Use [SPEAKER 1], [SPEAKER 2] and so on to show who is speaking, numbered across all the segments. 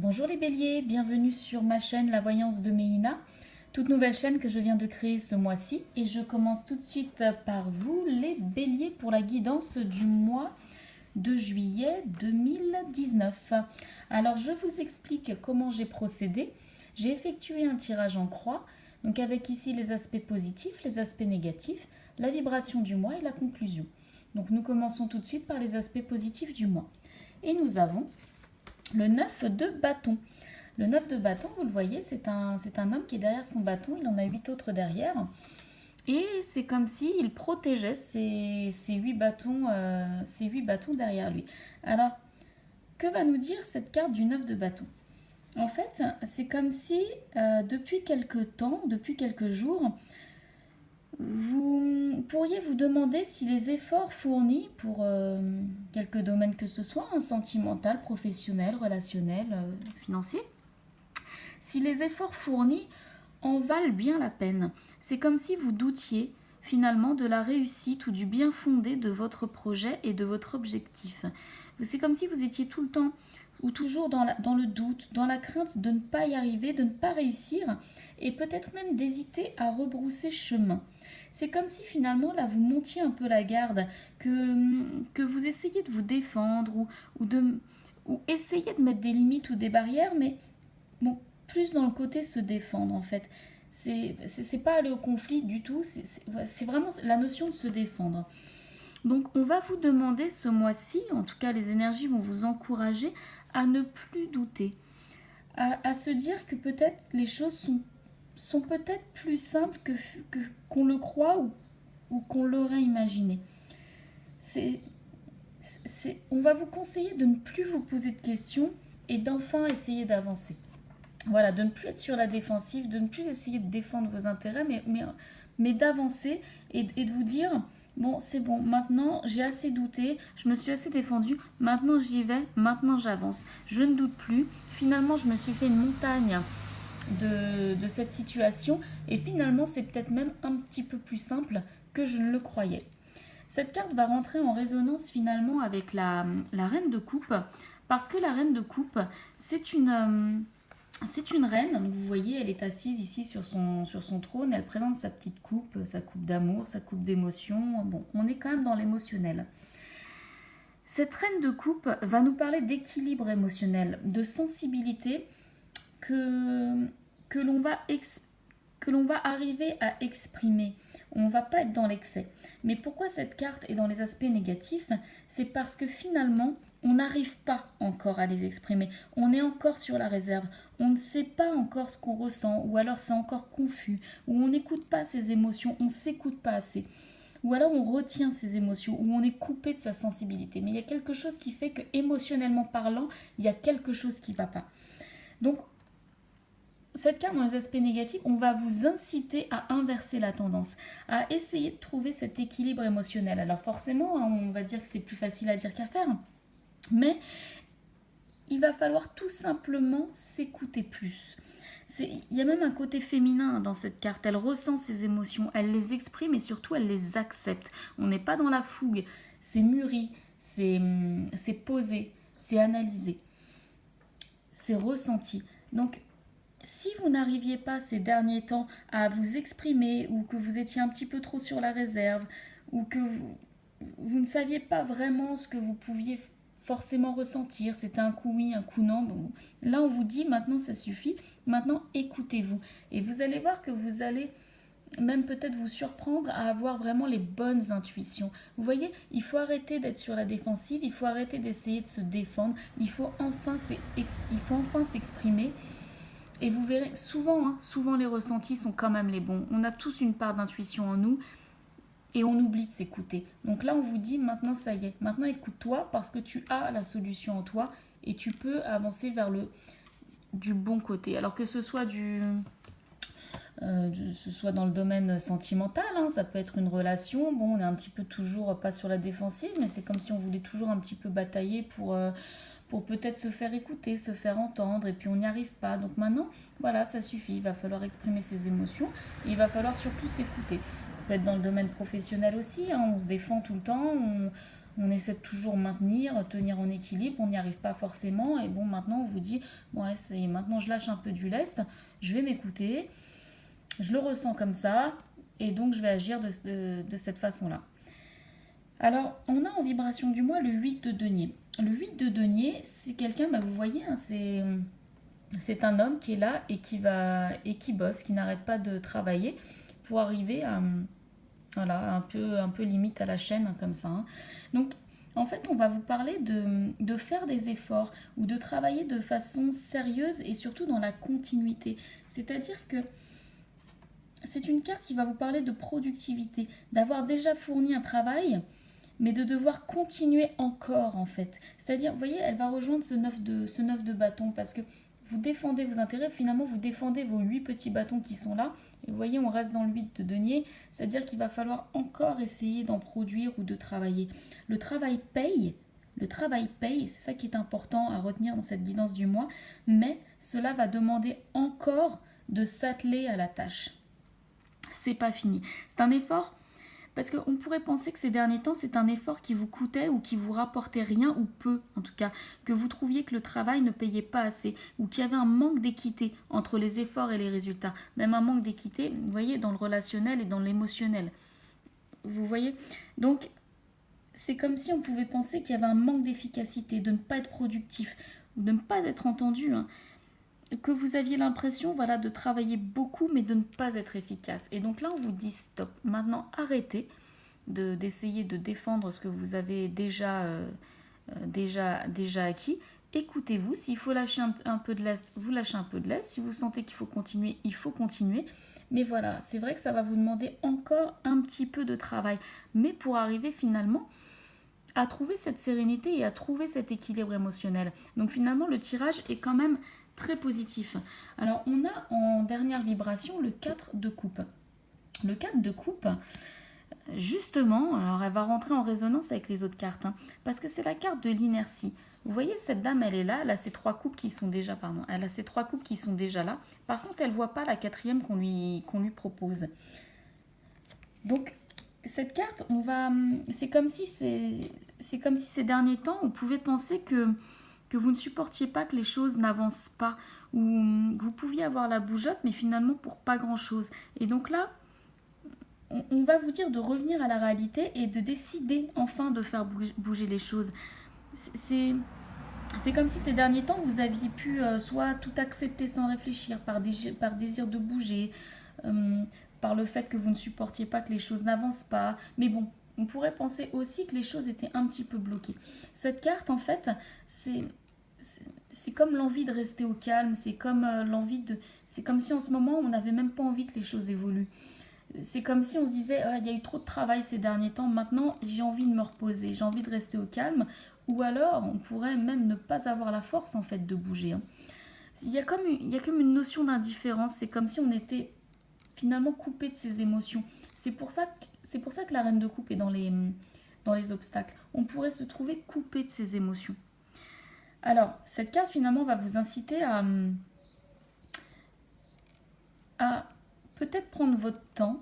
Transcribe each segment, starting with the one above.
[SPEAKER 1] Bonjour les béliers, bienvenue sur ma chaîne La Voyance de Méina, toute nouvelle chaîne que je viens de créer ce mois-ci et je commence tout de suite par vous les béliers pour la guidance du mois de juillet 2019. Alors je vous explique comment j'ai procédé. J'ai effectué un tirage en croix, donc avec ici les aspects positifs, les aspects négatifs, la vibration du mois et la conclusion. Donc nous commençons tout de suite par les aspects positifs du mois. Et nous avons le 9 de bâton. Le 9 de bâton, vous le voyez, c'est un homme qui est derrière son bâton, il en a 8 autres derrière. Et c'est comme s'il protégeait ces 8 bâtons, derrière lui. Alors, que va nous dire cette carte du 9 de bâton? En fait, c'est comme si depuis quelques temps, depuis quelques jours, vous pourriez vous demander si les efforts fournis pour quelque domaine que ce soit, sentimental, professionnel, relationnel, financier, si les efforts fournis en valent bien la peine. C'est comme si vous doutiez finalement de la réussite ou du bien fondé de votre projet et de votre objectif. C'est comme si vous étiez tout le temps ou toujours dans le doute, dans la crainte de ne pas y arriver, de ne pas réussir et peut-être même d'hésiter à rebrousser chemin. C'est comme si finalement là vous montiez un peu la garde, que vous essayez de vous défendre ou essayez de mettre des limites ou des barrières, mais bon, plus dans le côté se défendre en fait. C'est pas aller au conflit du tout, c'est vraiment la notion de se défendre. Donc on va vous demander ce mois-ci, en tout cas les énergies vont vous encourager à ne plus douter, à se dire que peut-être les choses sont peut-être plus simples qu'on le croit ou qu'on l'aurait imaginé. On va vous conseiller de ne plus vous poser de questions et d'enfin essayer d'avancer. Voilà, de ne plus être sur la défensive, de ne plus essayer de défendre vos intérêts, mais d'avancer et de vous dire, bon, c'est bon, maintenant j'ai assez douté, je me suis assez défendue, maintenant j'y vais, maintenant j'avance. Je ne doute plus, finalement je me suis fait une montagne de cette situation et finalement c'est peut-être même un petit peu plus simple que je ne le croyais. Cette carte va rentrer en résonance finalement avec la reine de coupe parce que la reine de coupe c'est une reine, donc vous voyez, elle est assise ici sur son trône, elle présente sa petite coupe, sa coupe d'amour, sa coupe d'émotion. Bon, on est quand même dans l'émotionnel. Cette reine de coupe va nous parler d'équilibre émotionnel, de sensibilité que l'on va arriver à exprimer. On ne va pas être dans l'excès. Mais pourquoi cette carte est dans les aspects négatifs? C'est parce que finalement, on n'arrive pas encore à les exprimer. On est encore sur la réserve. On ne sait pas encore ce qu'on ressent, ou alors c'est encore confus, ou on n'écoute pas ses émotions, on ne s'écoute pas assez. Ou alors on retient ses émotions, ou on est coupé de sa sensibilité. Mais il y a quelque chose qui fait que, émotionnellement parlant, il y a quelque chose qui ne va pas. Donc, cette carte dans les aspects négatifs, on va vous inciter à inverser la tendance, à essayer de trouver cet équilibre émotionnel. Alors forcément, on va dire que c'est plus facile à dire qu'à faire, mais il va falloir tout simplement s'écouter plus. Il y a même un côté féminin dans cette carte. Elle ressent ses émotions, elle les exprime et surtout elle les accepte. On n'est pas dans la fougue, c'est mûri, c'est posé, c'est analysé, c'est ressenti. Donc si vous n'arriviez pas ces derniers temps à vous exprimer ou que vous étiez un petit peu trop sur la réserve ou que vous ne saviez pas vraiment ce que vous pouviez forcément ressentir, c'était un coup oui, un coup non, bon, là on vous dit maintenant ça suffit, maintenant écoutez-vous et vous allez voir que vous allez même peut-être vous surprendre à avoir vraiment les bonnes intuitions. Vous voyez, il faut arrêter d'être sur la défensive, il faut arrêter d'essayer de se défendre, il faut enfin s'exprimer. Et vous verrez, souvent les ressentis sont quand même les bons. On a tous une part d'intuition en nous et on oublie de s'écouter. Donc là, on vous dit maintenant, ça y est, maintenant écoute-toi parce que tu as la solution en toi et tu peux avancer vers du bon côté. Alors que ce soit dans le domaine sentimental, ça peut être une relation. Bon, on est un petit peu toujours pas sur la défensive, mais c'est comme si on voulait toujours un petit peu batailler pour peut-être se faire écouter, se faire entendre, et puis on n'y arrive pas. Donc maintenant, voilà, ça suffit. Il va falloir exprimer ses émotions, et il va falloir surtout s'écouter. Ça peut être dans le domaine professionnel aussi, on se défend tout le temps, on essaie de toujours maintenir, tenir en équilibre, on n'y arrive pas forcément. Et bon, maintenant, on vous dit, bon, ouais, maintenant je lâche un peu du lest, je vais m'écouter, je le ressens comme ça, et donc je vais agir de cette façon-là. Alors, on a en vibration du mois le 8 de denier. Le 8 de denier, c'est quelqu'un, bah, vous voyez, hein, c'est un homme qui est là et qui bosse, qui n'arrête pas de travailler pour arriver à, voilà, un peu limite à la chaîne, hein, comme ça. Hein. Donc, en fait, on va vous parler de faire des efforts ou de travailler de façon sérieuse et surtout dans la continuité. C'est-à-dire que c'est une carte qui va vous parler de productivité, d'avoir déjà fourni un travail, mais de devoir continuer encore en fait. C'est-à-dire, vous voyez, elle va rejoindre ce 9 de bâton parce que vous défendez vos intérêts, finalement vous défendez vos 8 petits bâtons qui sont là. Et vous voyez, on reste dans le 8 de denier, c'est-à-dire qu'il va falloir encore essayer d'en produire ou de travailler. Le travail paye, c'est ça qui est important à retenir dans cette guidance du mois, mais cela va demander encore de s'atteler à la tâche. C'est pas fini. C'est un effort parce qu'on pourrait penser que ces derniers temps, c'est un effort qui vous coûtait ou qui vous rapportait rien ou peu, en tout cas, que vous trouviez que le travail ne payait pas assez ou qu'il y avait un manque d'équité entre les efforts et les résultats. Même un manque d'équité, vous voyez, dans le relationnel et dans l'émotionnel. Vous voyez? Donc, c'est comme si on pouvait penser qu'il y avait un manque d'efficacité, de ne pas être productif, de ne pas être entendu, hein, que vous aviez l'impression, voilà, de travailler beaucoup mais de ne pas être efficace. Et donc là, on vous dit stop. Maintenant, arrêtez d'essayer de défendre ce que vous avez déjà acquis. Écoutez-vous, s'il faut lâcher un peu de lest, vous lâchez un peu de lest. Si vous sentez qu'il faut continuer, il faut continuer. Mais voilà, c'est vrai que ça va vous demander encore un petit peu de travail. Mais pour arriver finalement à trouver cette sérénité et à trouver cet équilibre émotionnel. Donc finalement, le tirage est quand même très positif. Alors on a en dernière vibration le 4 de coupe. Le 4 de coupe, justement, alors elle va rentrer en résonance avec les autres cartes, hein, parce que c'est la carte de l'inertie. Vous voyez, cette dame, elle est là, elle a ses trois coupes qui sont déjà, elle a ses trois coupes qui sont déjà là. Par contre, elle voit pas la quatrième qu'on lui propose. Donc, cette carte, c'est comme si ces derniers temps, on pouvait penser que vous ne supportiez pas que les choses n'avancent pas, ou vous pouviez avoir la bougeotte, mais finalement pour pas grand-chose. Et donc là, on va vous dire de revenir à la réalité et de décider enfin de faire bouger les choses. C'est comme si ces derniers temps, vous aviez pu soit tout accepter sans réfléchir, par désir de bouger, par le fait que vous ne supportiez pas que les choses n'avancent pas. Mais bon, on pourrait penser aussi que les choses étaient un petit peu bloquées. Cette carte, en fait, c'est comme l'envie de rester au calme, c'est comme c'est comme si en ce moment, on n'avait même pas envie que les choses évoluent. C'est comme si on se disait, il y a eu trop de travail ces derniers temps, maintenant j'ai envie de me reposer, j'ai envie de rester au calme, ou alors on pourrait même ne pas avoir la force en fait de bouger. Hein. Il y a comme une notion d'indifférence, c'est comme si on était finalement coupé de ses émotions. C'est pour ça que la reine de coupe est dans les obstacles. On pourrait se trouver coupé de ses émotions. Alors, cette carte finalement va vous inciter à peut-être prendre votre temps,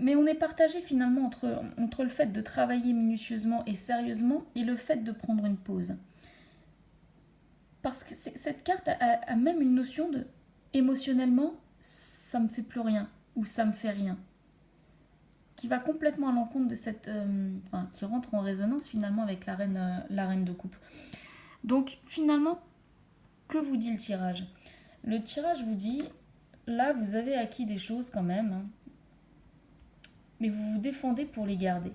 [SPEAKER 1] mais on est partagé finalement entre le fait de travailler minutieusement et sérieusement et le fait de prendre une pause. Parce que cette carte a même une notion de émotionnellement, ça me fait plus rien ou ça me fait rien, qui va complètement à l'encontre de qui rentre en résonance finalement avec la reine de coupe. Donc finalement, que vous dit le tirage? Le tirage vous dit, là vous avez acquis des choses quand même, hein, mais vous vous défendez pour les garder.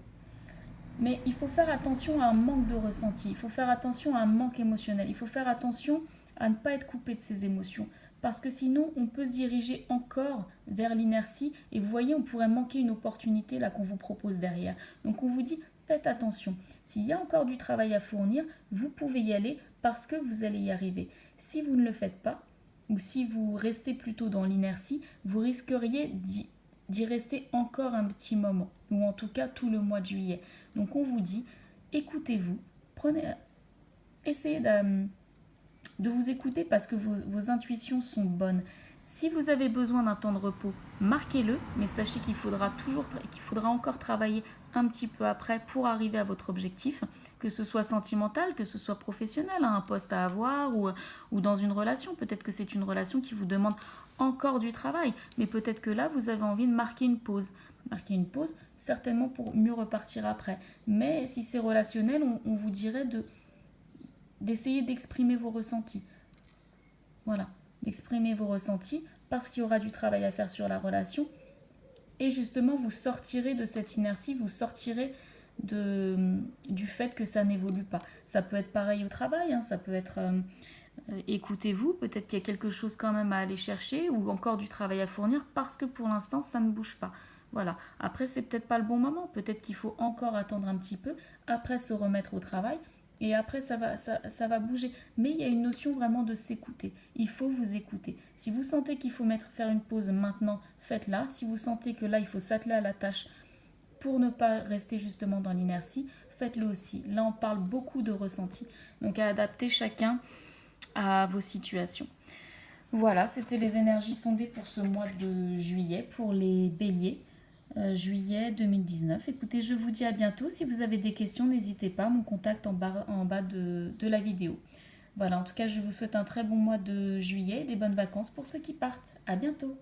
[SPEAKER 1] Mais il faut faire attention à un manque de ressenti, il faut faire attention à un manque émotionnel, il faut faire attention à ne pas être coupé de ses émotions. Parce que sinon, on peut se diriger encore vers l'inertie et vous voyez, on pourrait manquer une opportunité là qu'on vous propose derrière. Donc on vous dit, faites attention. S'il y a encore du travail à fournir, vous pouvez y aller parce que vous allez y arriver. Si vous ne le faites pas, ou si vous restez plutôt dans l'inertie, vous risqueriez d'y rester encore un petit moment, ou en tout cas tout le mois de juillet. Donc on vous dit, écoutez-vous, essayez de vous écouter parce que vos intuitions sont bonnes. Si vous avez besoin d'un temps de repos, marquez-le, mais sachez qu'il faudra encore travailler un petit peu après pour arriver à votre objectif, que ce soit sentimental, que ce soit professionnel, un poste à avoir ou dans une relation. Peut-être que c'est une relation qui vous demande encore du travail, mais peut-être que là, vous avez envie de marquer une pause. Marquer une pause, certainement pour mieux repartir après. Mais si c'est relationnel, on vous dirait d'essayer d'exprimer vos ressentis. Voilà, d'exprimer vos ressentis parce qu'il y aura du travail à faire sur la relation. Et justement, vous sortirez de cette inertie, vous sortirez du fait que ça n'évolue pas. Ça peut être pareil au travail, hein, ça peut être écoutez-vous, peut-être qu'il y a quelque chose quand même à aller chercher ou encore du travail à fournir parce que pour l'instant ça ne bouge pas. Voilà. Après, c'est peut-être pas le bon moment, peut-être qu'il faut encore attendre un petit peu, après se remettre au travail et après ça va bouger. Mais il y a une notion vraiment de s'écouter. Il faut vous écouter. Si vous sentez qu'il faut faire une pause maintenant, faites-la. Si vous sentez que là il faut s'atteler à la tâche pour ne pas rester justement dans l'inertie, faites-le aussi. Là, on parle beaucoup de ressenti. Donc, à adapter chacun à vos situations. Voilà, c'était les énergies sondées pour ce mois de juillet, pour les béliers, juillet 2019. Écoutez, je vous dis à bientôt. Si vous avez des questions, n'hésitez pas, mon contact en bas de la vidéo. Voilà, en tout cas, je vous souhaite un très bon mois de juillet et des bonnes vacances pour ceux qui partent. À bientôt.